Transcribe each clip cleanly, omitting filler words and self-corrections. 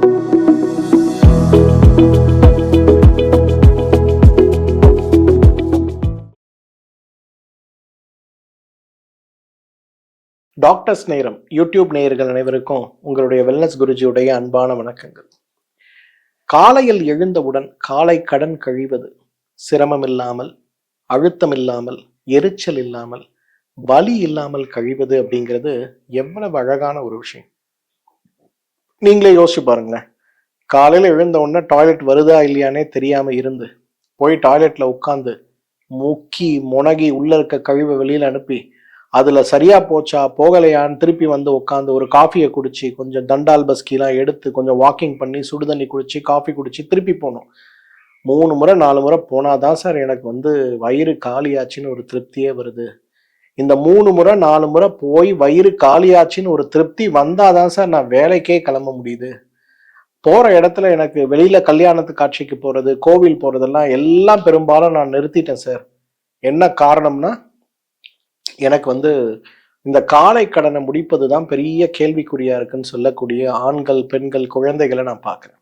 Doctors நேரம் YouTube நேயர்கள் அனைவருக்கும் உங்களுடைய வெல்னஸ் குருஜியுடைய அன்பான வணக்கங்கள். காலையில் எழுந்தவுடன் காலை கடன் கழிவது சிரமம் இல்லாமல், அழுத்தம் இல்லாமல், எரிச்சல் இல்லாமல், வலி இல்லாமல் கழிவது அப்படிங்கிறது எவ்வளவு அழகான ஒரு விஷயம். நீங்களே யோசிச்சு பாருங்களேன். காலையில எழுந்த உடனே டாய்லெட் வருதா இல்லையானே தெரியாம இருந்து போய் டாய்லெட்ல உட்காந்து முக்கி முனகி உள்ள இருக்க கழிவை வெளியில அனுப்பி அதுல சரியா போச்சா போகலையான்னு திருப்பி வந்து உட்காந்து ஒரு காஃபியை குடிச்சு கொஞ்சம் தண்டால் பஸ்கிலாம் எடுத்து கொஞ்சம் வாக்கிங் பண்ணி சுடுதண்ணி குடிச்சு காஃபி குடிச்சு திருப்பி போகணும். 3 முறை 4 முறை போனாதான் சார் எனக்கு வயிறு காலியாச்சுன்னு ஒரு திருப்தியே வருது. இந்த 3 முறை 4 முறை போய் வயிறு காலியாச்சுன்னு ஒரு திருப்தி வந்தாதான் சார் நான் வேலைக்கே கிளம்ப முடியுது. போற இடத்துல எனக்கு வெளியில கல்யாணத்து காட்சிக்கு போறது, கோவில் போறதெல்லாம் எல்லாம் பெரும்பாலும் நான் நிறுத்திட்டேன் சார். என்ன காரணம்னா எனக்கு இந்த காலை கடனை முடிப்பது தான் பெரிய கேள்விக்குறியா இருக்குன்னு சொல்லக்கூடிய ஆண்கள், பெண்கள், குழந்தைகளை நான் பார்க்கிறேன்.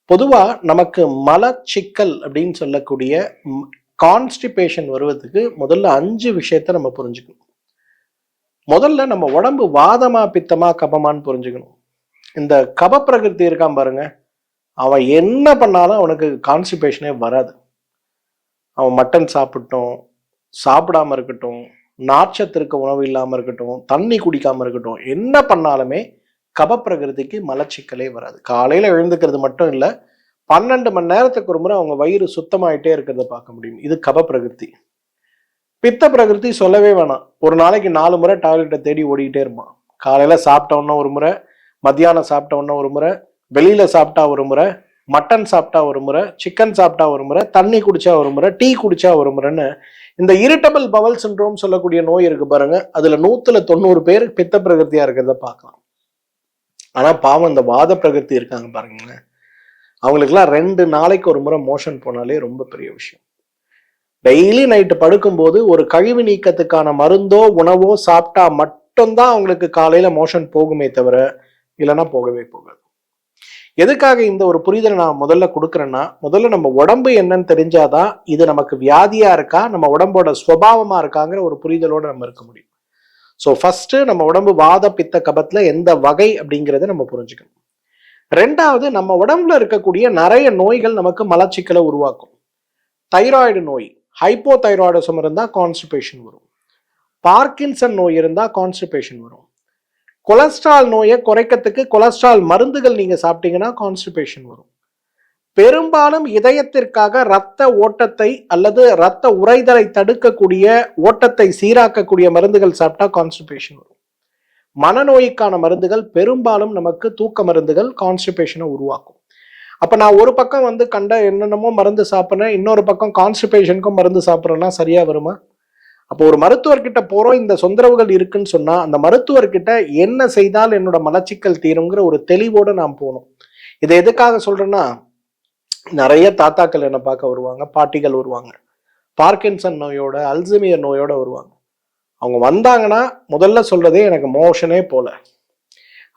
பொதுவா நமக்கு மலச்சிக்கல் அப்படின்னு சொல்லக்கூடிய கான்ஸ்டிபேஷன் வருவதுக்கு முதல்ல 5 விஷயத்த நம்ம புரிஞ்சுக்கணும். முதல்ல நம்ம உடம்பு வாதமா பித்தமா கபமான்னு புரிஞ்சுக்கணும். இந்த கப பிரகிருதி இருக்கான் பாருங்க, அவன் என்ன பண்ணாலும் அவனுக்கு கான்ஸ்டிபேஷனே வராது. அவன் மட்டன் சாப்பிட்டோம், சாப்பிடாம இருக்கட்டும், நார்ச்சத்து இருக்க உணவு இல்லாம இருக்கட்டும், தண்ணி குடிக்காம இருக்கட்டும், என்ன பண்ணாலுமே கப பிரகிருதிக்கு மலச்சிக்கலே வராது. காலையில எழுந்துக்கிறது மட்டும் இல்ல, 12 மணி நேரத்துக்கு ஒரு முறை அவங்க வயிறு சுத்தமாயிட்டே இருக்கிறத பார்க்க முடியும். இது கப பிரகிருதி. பித்த பிரகிருதி சொல்லவே வேணாம். ஒரு நாளைக்கு 4 முறை டாய்லெட்டை தேடி ஓடிக்கிட்டே இருப்பான். காலையில சாப்பிட்டோன்னா ஒரு முறை, மத்தியானம் சாப்பிட்டோன்னா ஒரு முறை, வெளியில சாப்பிட்டா ஒரு முறை, மட்டன் சாப்பிட்டா ஒரு முறை, சிக்கன் சாப்பிட்டா ஒரு முறை, தண்ணி குடிச்சா ஒரு முறை, டீ குடிச்சா ஒரு முறைன்னு இந்த இரிட்டபிள் பவல் சிண்ட்ரோம் சொல்லக்கூடிய நோய் இருக்கு பாருங்க, அதுல 190 பேர் பித்த பிரகிருத்தியா இருக்கிறத பார்க்கலாம். ஆனா பாவம் இந்த வாத பிரகிருதி இருக்காங்க பாருங்க, அவங்களுக்குலாம் 2 நாளைக்கு ஒரு முறை மோஷன் போனாலே ரொம்ப பெரிய விஷயம். டெய்லி நைட்டு படுக்கும்போது ஒரு கழிவு நீக்கத்துக்கான மருந்தோ உணவோ சாப்பிட்டா மட்டும்தான் அவங்களுக்கு காலையில மோஷன் போகுமே தவிர இல்லைன்னா போகவே போகாது. எதுக்காக இந்த ஒரு புரிதலை நான் முதல்ல கொடுக்குறேன்னா, முதல்ல நம்ம உடம்பு என்னன்னு தெரிஞ்சாதான் இது நமக்கு வியாதியா இருக்கா, நம்ம உடம்போட சுபாவமா இருக்காங்கிற ஒரு புரிதலோட நம்ம இருக்க முடியும். ஸோ ஃபர்ஸ்ட் நம்ம உடம்பு வாத பித்த கபத்துல எந்த வகை அப்படிங்கிறத நம்ம புரிஞ்சுக்கணும். 2வது, நம்ம உடம்புல இருக்கக்கூடிய நிறைய நோய்கள் நமக்கு மலச்சிக்கலை உருவாக்கும். தைராய்டு நோய், ஹைப்போ தைராய்டிசம் இருந்தா கான்ஸ்டிபேஷன் வரும். பார்க்கின்சன் நோய் இருந்தா கான்ஸ்டிபேஷன் வரும். கொலஸ்ட்ரால் நோயை குறைக்கிறதுக்கு கொலஸ்ட்ரால் மருந்துகள் நீங்க சாப்பிட்டீங்கன்னா கான்ஸ்டிபேஷன் வரும். பெரும்பாலும் இதயத்திற்காக இரத்த ஓட்டத்தை அல்லது இரத்த உறைதலை தடுக்கக்கூடிய ஓட்டத்தை சீராக்கக்கூடிய மருந்துகள் சாப்பிட்டா கான்ஸ்டிபேஷன் வரும். மனநோய்க்கான மருந்துகள் பெரும்பாலும் நமக்கு தூக்க மருந்துகள் கான்ஸ்டிபேஷனை உருவாக்கும். அப்ப நான் ஒரு பக்கம் கண்ட என்னென்னமோ மருந்து சாப்பிட்றேன், இன்னொரு பக்கம் கான்ஸ்டிபேஷனுக்கும் மருந்து சாப்பிட்றேன்னா சரியா வருமா? அப்போ ஒரு மருத்துவர்கிட்ட போறோம், இந்த தொந்தரவுகள் இருக்குன்னு சொன்னா அந்த மருத்துவர்கிட்ட என்ன செய்தால் என்னோட மலச்சிக்கல் தீருங்கிற ஒரு தெளிவோட நாம் போகணும். இதை எதுக்காக சொல்றேன்னா, நிறைய தாத்தாக்கள் என்ன பார்க்க வருவாங்க, பாட்டிகள் வருவாங்க, பார்க்கின்சன் நோயோட, அல்சைமர் நோயோட வருவாங்க. அவங்க வந்தாங்கன்னா முதல்ல சொல்றதே எனக்கு மோஷனே போல.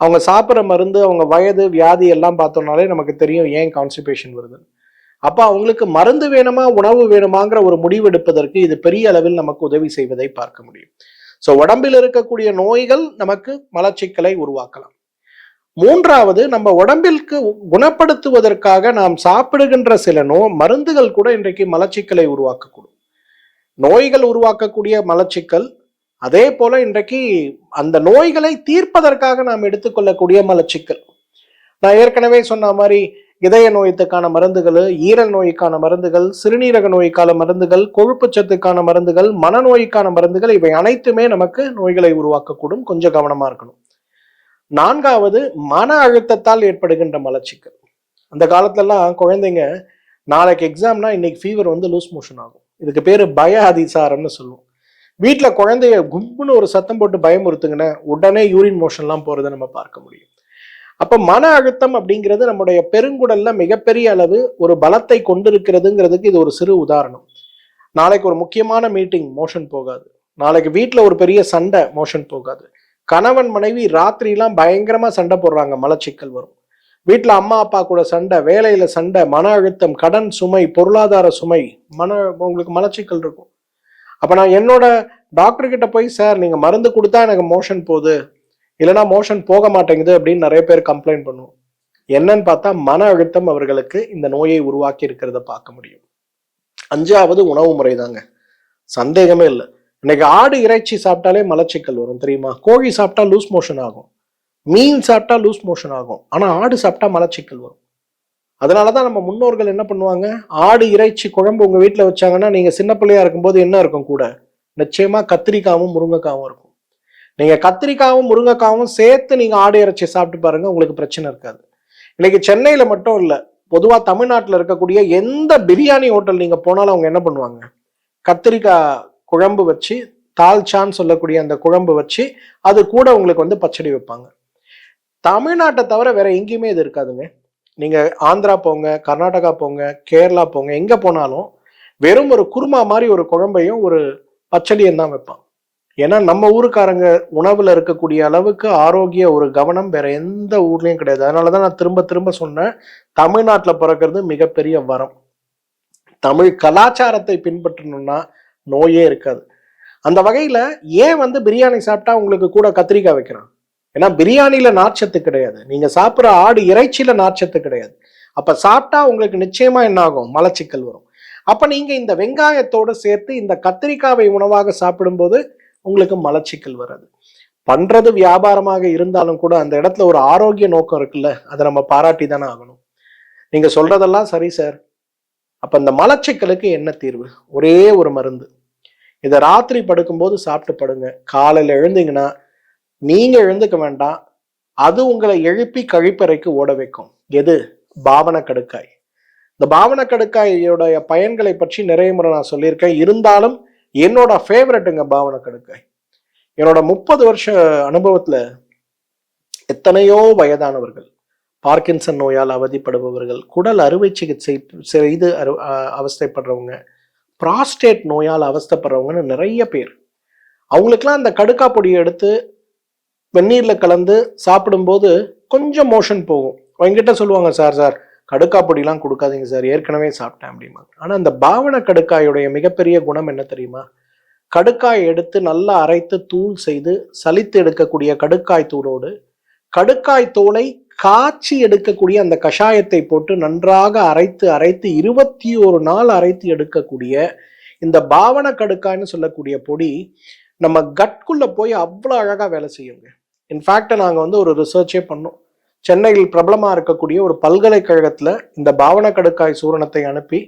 அவங்க சாப்பிட்ற மருந்து, அவங்க வயது, வியாதி எல்லாம் பார்த்தோம்னாலே நமக்கு தெரியும் ஏன் கான்ஸ்டிபேஷன் வருது. அப்ப அவங்களுக்கு மருந்து வேணுமா உணவு வேணுமாங்கிற ஒரு முடிவு எடுப்பதற்கு இது பெரிய அளவில் நமக்கு உதவி செய்வதை பார்க்க முடியும். ஸோ உடம்பில் இருக்கக்கூடிய நோய்கள் நமக்கு மலச்சிக்கலை உருவாக்கலாம். 3வது, நம்ம உடம்பிற்கு குணப்படுத்துவதற்காக நாம் சாப்பிடுகின்ற சில மருந்துகள் கூட இன்றைக்கு மலச்சிக்கலை உருவாக்கக்கூடும். நோய்கள் உருவாக்கக்கூடிய மலச்சிக்கல், அதே போல இன்றைக்கு அந்த நோய்களை தீர்ப்பதற்காக நாம் எடுத்துக்கொள்ளக்கூடிய மலச்சிக்கல். நான் ஏற்கனவே சொன்ன மாதிரி இதய நோய்க்கான மருந்துகள், ஈரல் நோய்க்கான மருந்துகள், சிறுநீரக நோய்க்கான மருந்துகள், கொழுப்பு சத்துக்கான மருந்துகள், மனநோய்க்கான மருந்துகள், இவை அனைத்துமே நமக்கு நோய்களை உருவாக்கக்கூடும். கொஞ்சம் கவனமா இருக்கணும். 4வது, மன அழுத்தத்தால் ஏற்படுகின்ற மலச்சிக்கல். அந்த காலத்துலலாம் குழந்தைங்க நாளைக்கு எக்ஸாம்னா இன்னைக்கு ஃபீவர் லூஸ் மோஷன் ஆகும். இதுக்கு பேரு பய அதிசாரம்னு சொல்லுவோம். வீட்டுல குழந்தைய கும்புன்னு ஒரு சத்தம் போட்டு பயமுறுத்துங்கன்னா உடனே யூரின் மோஷன்லாம் போறதை நம்ம பார்க்க முடியும். அப்ப மன அழுத்தம் அப்படிங்கிறது நம்முடைய பெருங்குடல்ல மிகப்பெரிய அளவு ஒரு பலத்தை கொண்டிருக்கிறதுங்கிறதுக்கு இது ஒரு சிறு உதாரணம். நாளைக்கு ஒரு முக்கியமான மீட்டிங், மோஷன் போகாது. நாளைக்கு வீட்டுல ஒரு பெரிய சண்டை, மோஷன் போகாது. கணவன் மனைவி ராத்திரிலாம் பயங்கரமா சண்டை போடுறாங்க, மலச்சிக்கல் வரும். வீட்டுல அம்மா அப்பா கூட சண்டை, வேலையில சண்டை, மன அழுத்தம், கடன் சுமை, பொருளாதார சுமை, உங்களுக்கு மலச்சிக்கல் இருக்கும். அப்ப நான் என்னோட டாக்டர் கிட்ட போய், சார் நீங்க மருந்து கொடுத்தா எனக்கு மோஷன் போகுது, இல்லைன்னா மோஷன் போக மாட்டேங்குது அப்படின்னு நிறைய பேர் கம்ப்ளைண்ட் பண்ணுவோம். என்னன்னு பார்த்தா மன அழுத்தம் அவர்களுக்கு இந்த நோயை உருவாக்கி இருக்கிறத பார்க்க முடியும். 5வது உணவு முறை தாங்க, சந்தேகமே இல்லை. இன்னைக்கு ஆடு இறைச்சி சாப்பிட்டாலே மலச்சிக்கல் வரும் தெரியுமா? கோழி சாப்பிட்டா லூஸ் மோஷன் ஆகும், மீன் சாப்பிட்டா லூஸ் மோஷன் ஆகும், ஆனா ஆடு சாப்பிட்டா மலச்சிக்கல் வரும். அதனாலதான் நம்ம முன்னோர்கள் என்ன பண்ணுவாங்க, ஆடு இறைச்சி குழம்பு உங்க வீட்டுல வச்சாங்கன்னா, நீங்க சின்ன பிள்ளையா இருக்கும்போது என்ன இருக்கும் கூட, நிச்சயமா கத்திரிக்காவும் முருங்கைக்காவும் இருக்கும். நீங்க கத்திரிக்காவும் முருங்கைக்காவும் சேர்த்து நீங்க ஆடு இறைச்சி சாப்பிட்டு பாருங்க, உங்களுக்கு பிரச்சனை இருக்காது. இன்னைக்கு சென்னையில மட்டும் இல்ல, பொதுவா தமிழ்நாட்டில் இருக்கக்கூடிய எந்த பிரியாணி ஹோட்டல் நீங்க போனாலும் அவங்க என்ன பண்ணுவாங்க, கத்திரிக்காய் குழம்பு வச்சு, தால்சான்னு சொல்லக்கூடிய அந்த குழம்பு வச்சு அது கூட உங்களுக்கு பச்சடி வைப்பாங்க. தமிழ்நாட்டை தவிர வேற எங்கேயுமே இது இருக்காதுங்க. நீங்க ஆந்திரா போங்க, கர்நாடகா போங்க, கேரளா போங்க, எங்க போனாலும் வெறும் ஒரு குருமா மாதிரி ஒரு குழம்பையும் ஒரு பச்சடியும் தான் வைப்பான். ஏன்னா நம்ம ஊருக்காரங்க உணவுல இருக்கக்கூடிய அளவுக்கு ஆரோக்கிய ஒரு கவனம் வேற எந்த ஊர்லயும் கிடையாது. அதனாலதான் நான் திரும்ப திரும்ப சொன்னேன், தமிழ்நாட்டுல பிறக்கிறது மிகப்பெரிய வரம். தமிழ் கலாச்சாரத்தை பின்பற்றணும்னா நோயே இருக்காது. அந்த வகையில ஏன் பிரியாணி சாப்பிட்டா உங்களுக்கு கூட கத்திரிக்காய் வைக்கிறான்? ஏன்னா பிரியாணியில நார்ச்சத்து கிடையாது, நீங்க சாப்பிட்ற ஆடு இறைச்சியில நார்ச்சத்து கிடையாது. அப்ப சாப்பிட்டா உங்களுக்கு நிச்சயமா என்ன ஆகும், மலச்சிக்கல் வரும். அப்ப நீங்க இந்த வெங்காயத்தோடு சேர்த்து இந்த கத்திரிக்காவை உணவாக சாப்பிடும்போது உங்களுக்கு மலச்சிக்கல் வராது. பண்றது வியாபாரமாக இருந்தாலும் கூட அந்த இடத்துல ஒரு ஆரோக்கிய நோக்கம் இருக்குல்ல, அதை நம்ம பாராட்டி தானே ஆகணும். நீங்க சொல்றதெல்லாம் சரி சார், அப்ப இந்த மலச்சிக்கலுக்கு என்ன தீர்வு? ஒரே ஒரு மருந்து. இதை ராத்திரி படுக்கும்போது சாப்பிட்டு படுங்க. காலையில எழுந்தீங்கன்னா நீங்க எழுந்துக்க வேண்டாம், அது உங்களை எழுப்பி கழிப்பறைக்கு ஓட வைக்கும். எது? பாவன கடுக்காய். இந்த பாவன கடுக்காயோடைய பயன்களை பற்றி நிறைய முறை நான் சொல்லியிருக்கேன். இருந்தாலும் என்னோட ஃபேவரட்டுங்க பாவன கடுக்காய். என்னோட 30 வருஷ அனுபவத்துல எத்தனையோ வயதானவர்கள், பார்க்கின்சன் நோயால் அவதிப்படுபவர்கள், குடல் அறுவை சிகிச்சை செய்து அவஸ்தைப்படுறவங்க, பிராஸ்டேட் நோயால் அவஸ்தைப்படுறவங்கன்னு நிறைய பேர், அவங்களுக்கெல்லாம் அந்த கடுக்கா பொடியை எடுத்து வெந்நீர்ல கலந்து சாப்பிடும்போது கொஞ்சம் மோஷன் போகும். என்கிட்ட சொல்லுவாங்க, சார் கடுக்கா பொடிலாம் கொடுக்காதீங்க சார், ஏற்கனவே சாப்பிட்டேன் அப்படிம்பாங்க. ஆனா அந்த பாவன கடுக்காயுடைய மிகப்பெரிய குணம் என்ன தெரியுமா? கடுக்காய் எடுத்து நல்லா அரைத்து தூள் செய்து சலித்து எடுக்கக்கூடிய கடுக்காய் தூளோடு கடுக்காய் தோலை காய்ச்சி எடுக்கக்கூடிய அந்த கஷாயத்தை போட்டு நன்றாக அரைத்து 21 நாள் அரைத்து எடுக்கக்கூடிய இந்த பாவன கடுக்காய்னு சொல்லக்கூடிய பொடி நம்ம கட்குள்ள போய் அவ்வளோ அழகா வேலை செய்யுங்க. இன்ஃபேக்ட் நாங்கள் ஒரு ரிசர்ச்சே பண்ணோம். சென்னையில் பிரபலமா இருக்கக்கூடிய ஒரு பல்கலைக்கழகத்துல இந்த பாவன கடுக்காய் சூரணத்தை அனுப்பி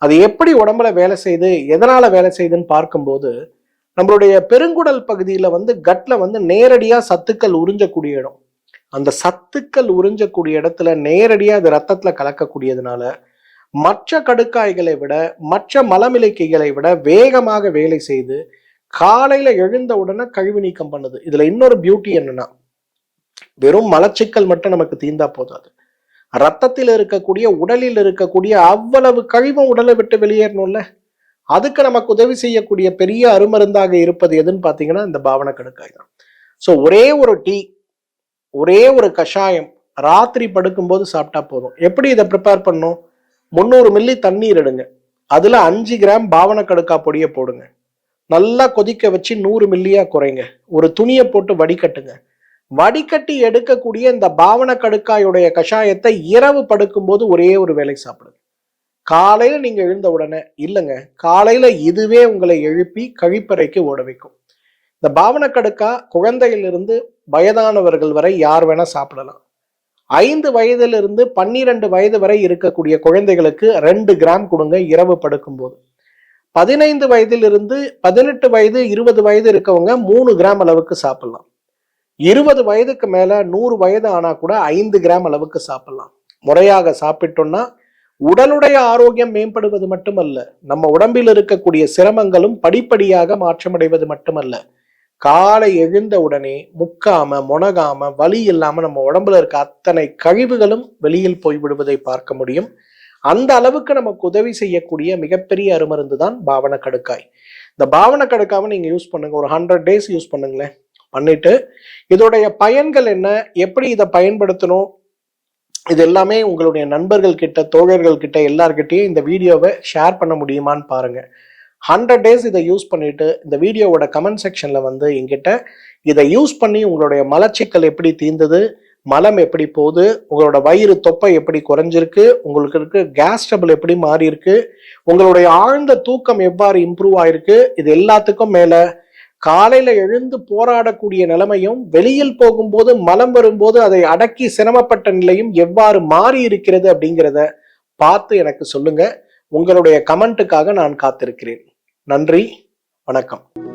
அது எப்படி உடம்புல வேலை செய்யுது, எதனால வேலை செய்யுதுன்னு பார்க்கும்போது நம்மளுடைய பெருங்குடல் பகுதியில கட்ல நேரடியா சத்துக்கள் உறிஞ்சக்கூடிய இடம். அந்த சத்துக்கள் உறிஞ்சக்கூடிய இடத்துல நேரடியா அது ரத்தத்துல கலக்கக்கூடியதுனால மற்ற கடுக்காய்களை விட, மற்ற மலமிளக்கிகளை விட வேகமாக வேலை செய்து காலையில எழுந்த உடனே கழிவு நீக்கம் பண்ணுது. இதுல இன்னொரு பியூட்டி என்னன்னா, வெறும் மலச்சிக்கல் மட்டும் நமக்கு தீர்ந்தா போதாது, ரத்தத்தில் இருக்கக்கூடிய, உடலில் இருக்கக்கூடிய அவ்வளவு கழிவும் உடலை விட்டு வெளியேறணும்ல. அதுக்கு நமக்கு உதவி செய்யக்கூடிய பெரிய அருமருந்தாக இருப்பது எதுன்னு பாத்தீங்கன்னா இந்த பாவன கடுக்காய் தான். ஸோ ஒரே ஒரு டீ, ஒரே ஒரு கஷாயம் ராத்திரி படுக்கும்போது சாப்பிட்டா போதும். எப்படி இதை ப்ரிப்பேர் பண்ணும்? 300 மில்லி தண்ணீர் எடுங்க, அதுல 5 கிராம் பாவன கடுக்கா பொடியை போடுங்க, நல்லா கொதிக்க வச்சு 100 மில்லியா குறைங்க, ஒரு துணியை போட்டு வடிகட்டுங்க. வடிகட்டி எடுக்கக்கூடிய இந்த பாவன கடுக்காயுடைய கஷாயத்தை இரவு படுக்கும்போது ஒரே ஒரு வேளை சாப்பிடுங்க. காலையில நீங்க எழுந்த உடனே இல்லைங்க, காலையில இதுவே உங்களை எழுப்பி கழிப்பறைக்கு ஓட வைக்கும். இந்த பாவன கடுக்கா குழந்தையிலிருந்து வயதானவர்கள் வரை யார் வேணா சாப்பிடலாம். 5 வயதிலிருந்து 12 வயது வரை இருக்கக்கூடிய குழந்தைகளுக்கு 2 கிராம் கொடுங்க இரவு படுக்கும்போது. 15 வயதிலிருந்து 18 வயது 20 வயது இருக்கவங்க 3 கிராம் அளவுக்கு சாப்பிடலாம். 20 வயதுக்கு மேல 100 வயது ஆனா கூட 5 கிராம் அளவுக்கு சாப்பிடலாம். முறையாக சாப்பிட்டோம்னா உடலுடைய ஆரோக்கியம் மேம்படுவது மட்டுமல்ல, நம்ம உடம்பில் இருக்கக்கூடிய சிரமங்களும் படிப்படியாக மாற்றமடைவது மட்டுமல்ல, காலை எழுந்த உடனே முக்காம முனகாம வலி இல்லாம நம்ம உடம்புல இருக்க அத்தனை கழிவுகளும் வெளியில் போய்விடுவதை பார்க்க முடியும். அந்த அளவுக்கு நமக்கு உதவி செய்யக்கூடிய மிகப்பெரிய அருமருந்து தான் பாவன கடுக்காய். இந்த பாவன கடுக்காவை நீங்க யூஸ் பண்ணுங்க, ஒரு 100 days யூஸ் பண்ணுங்களேன். பண்ணிட்டு இதோடைய பயன்கள் என்ன, எப்படி இதை பயன்படுத்தணும், இது எல்லாமே உங்களுடைய நண்பர்கள் கிட்ட, தோழர்கள் கிட்ட, எல்லார்கிட்டயும் இந்த வீடியோவை ஷேர் பண்ண முடியுமான்னு பாருங்க. 100 டேஸ் இதை யூஸ் பண்ணிட்டு இந்த வீடியோவோட கமெண்ட் செக்ஷன்ல வந்து என்கிட்ட இதை யூஸ் பண்ணி உங்களுடைய மலச்சிக்கல் எப்படி தீர்ந்தது, மலம் எப்படி போகுது, உங்களோட வயிறு தொப்பை எப்படி குறைஞ்சிருக்கு, உங்களுக்கு இருக்க கேஸ் ட்ரபிள் எப்படி மாறி இருக்கு, உங்களுடைய ஆழ்ந்த தூக்கம் எவ்வாறு இம்ப்ரூவ் ஆயிருக்கு, இது எல்லாத்துக்கும் மேல காலையில எழுந்து போராடக்கூடிய நிலைமையும், வெளியில் போகும்போது மலம் வரும்போது அதை அடக்கி சிரமப்பட்ட நிலையும் எவ்வாறு மாறி இருக்கிறது அப்படிங்கிறத பார்த்து எனக்கு சொல்லுங்க. உங்களுடைய கமெண்ட்டுக்காக நான் காத்திருக்கிறேன். நன்றி, வணக்கம்.